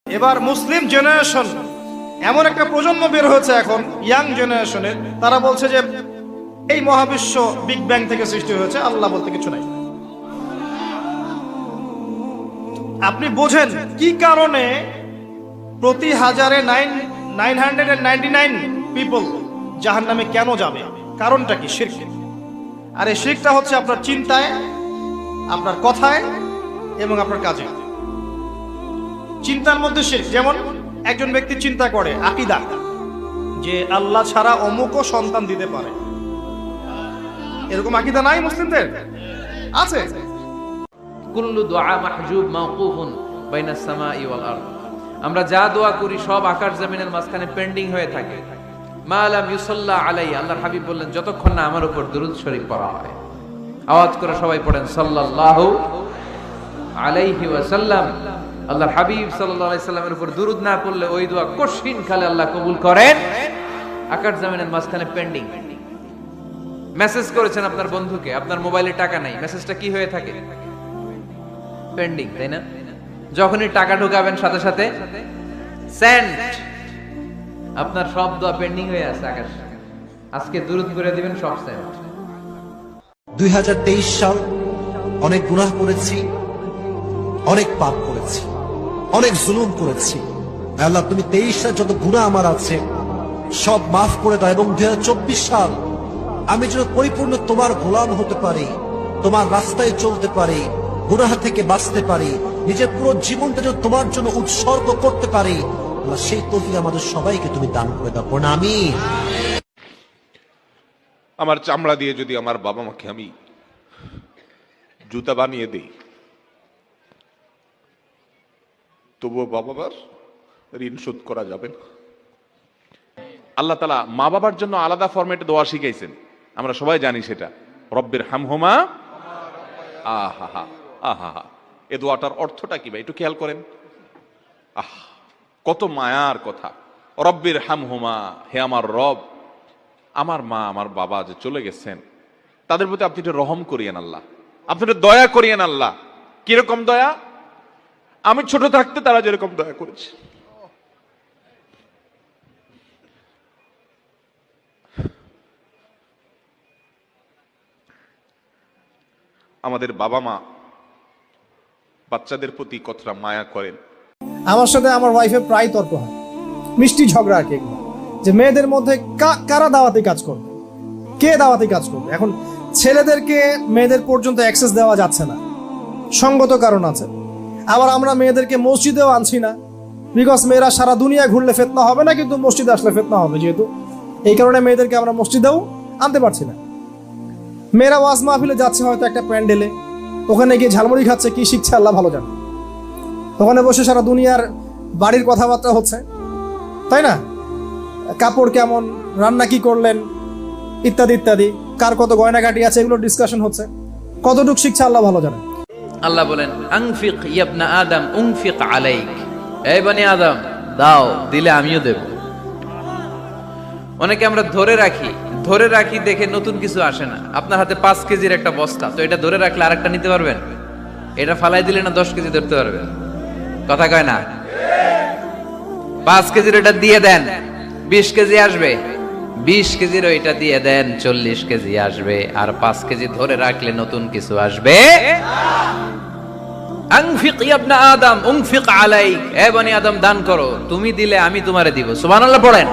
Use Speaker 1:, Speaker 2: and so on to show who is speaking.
Speaker 1: এবার মুসলিম জেনারেশন এমন একটা প্রজন্ম বের হয়েছে এখন, ইয়াং জেনারেশনের, তারা বলছে যে এই মহাবিশ্ব বিগ ব্যাং থেকে সৃষ্টি হয়েছে, আল্লাহ বলতে কিছু নাই। আপনি বোঝেন কি কারণে প্রতি হাজারে 999 পিপল জাহান্নামে কেন যাবে? কারণটা কি? শিরক। আর এই শিরকটা হচ্ছে আপনার চিন্তায়, আপনার কথায় এবং আপনার কাজে। চিন্তার মধ্যে শিরক, যেমন একজন ব্যক্তি চিন্তা করে আকীদা যে আল্লাহ ছাড়া অমুকও সন্তান দিতে পারে, এরকম আকীদা নাই মুসলিমদের? আছে।
Speaker 2: কুল্লু দুআ মাহজুব মাওকুফুন বাইনাস সামাই ওয়াল আরদ। আমরা যা দোয়া করি সব আকাশ জমিনের মাঝখানে পেন্ডিং হয়ে থাকে। মা লাম ইউসাল্লা আলাইহি, আল্লাহর হাবিব বললেন যতক্ষণ না আমার উপর দুরূদ শরীফ পড়া হয়। আওয়াজ করে সবাই পড়েন সাল্লাল্লাহু আলাইহি ওয়াসাল্লাম। আল্লাহর হাবিব সাল্লাল্লাহু আলাইহি সাল্লামের উপর দুরূদ না পড়লে ওই দোয়া কঠিন কালে আল্লাহ কবুল করেন। আকাশ জমিনের মাঝখানে পেন্ডিং। মেসেজ করেছেন আপনার বন্ধুকে, আপনার মোবাইলে টাকা নাই, মেসেজটা কি হয়ে থাকে? পেন্ডিং, তাই না? যখনই টাকা ঢোকাবেন সাথে সাথে সেন্ড, আপনার সব দোয়া পেন্ডিং হয়ে আছে আকাশ। আজকে দুরূদ করে দিবেন, সব সেন্ড।
Speaker 3: 2023 সাল, অনেক গুনাহ করেছি, অনেক পাপ করেছি, অনেক জুলুম করেছি। আল্লাহ তুমি 23 সাল যত গুনাহ আমার আছে সব মাফ করে দাও, এবং 2024 সাল আমি যেন পরিপূর্ণ তোমার গোলাম হতে পারি, তোমার রাস্তায় চলতে পারি, গুনাহ থেকে বাঁচতে পারি, নিজের পুরো জীবনটা যেন তোমার জন্য উৎসর্গ করতে পারি। আল্লাহ সেই তৌফিক আমাদের সবাইকে তুমি দান করে দাও। পড়ুন আমিন।
Speaker 4: আমার চামড়া দিয়ে যদি আমার বাবা মাকে আমি জুতা বানিয়ে দেই, তবুও বাবা মার ঋণ শোধ করা যাবে না। আল্লাহ তাআলা মা বাবার জন্য আলাদা ফরম্যাটে দোয়া শিখাইছেন, আমরা সবাই জানি সেটা। রব্বির হামহুমা, আহা আহা, এ দোয়াটার অর্থটা কি ভাই একটু খেয়াল করেন। কত মায়ার কথা। রব্বির হামহুমা, হে আমার রব, আমার মা আমার বাবা যে চলে গেছেন তাদের প্রতি আপনি একটু রহম করিয়েন আল্লাহ, আপনি একটু দয়া করিয়েন আল্লাহ। কিরকম দয়া? আমি ছোট থাকতে তারা যেরকম দয়া করেছে। আমাদের বাবা মা বাচ্চাদের প্রতি কতটা মায়া করেন।
Speaker 1: আমার সাথে আমার ওয়াইফের প্রায় তর্ক হয়, মিষ্টি ঝগড়া আর কি, যে মেয়েদের মধ্যে কারা দাওয়াতি কাজ করবে, কে দাওয়াতি কাজ করবে। এখন ছেলেদেরকে মেয়েদের পর্যন্ত অ্যাক্সেস দেওয়া যাচ্ছে না, সঙ্গত কারণ আছে। আবার আমরা মেয়েদেরকে মসজিদেও আনছি না, বিকজ মেয়েরা সারা দুনিয়া ঘুরলে ফিতনা হবে না, কিন্তু মসজিদে আসলে ফিতনা হবে, যেহেতু এই কারণে মেয়েদেরকে আমরা মসজিদেও আনতে পারছি না। মেয়েরা ওয়াজ মাহফিলে যাচ্ছে হয়তো একটা প্যান্ডেলে, ওখানে গিয়ে ঝালমুড়ি খাচ্ছে, কি শিখছে আল্লাহ ভালো জানে। ওখানে বসে সারা দুনিয়ার বাড়ির কথাবার্তা হচ্ছে, তাই না? কাপড় কেমন, রান্না কি করলেন, ইত্যাদি ইত্যাদি, কার কত গয়নাগাটি আছে, এগুলো ডিসকাশন হচ্ছে। কতটুকু শিখছে আল্লাহ ভালো জানে।
Speaker 2: আল্লাহ বলেন আনফিক ইবনা আদম উনফিক আলাইক, এই বনি আদম দাও, দিলে আমিও দেব। অনেকে আমরা ধরে রাখি দেখে নতুন কিছু আসে না। আপনার হাতে 5 কেজির একটা বস্তা, তো এটা ধরে রাখলে আরেকটা নিতে পারবেন? এটা ফালাই দিলে না 10 কেজি ধরতে পারবেন? কথা কয় না? 5 কেজির এটা দিয়ে দেন, 20 কেজি আসবে। 20 কেজির ওইটা দিয়ে দেন, 40 কেজি আসবে। আর 5 কেজি ধরে রাখলে নতুন কিছু আসবে। আনফিক ইবনা আদম উনফিক আলাইক, হে বনি আদম দান করো, তুমি দিলে আমি তোমারে দিব। সুবহানাল্লাহ পড়েন।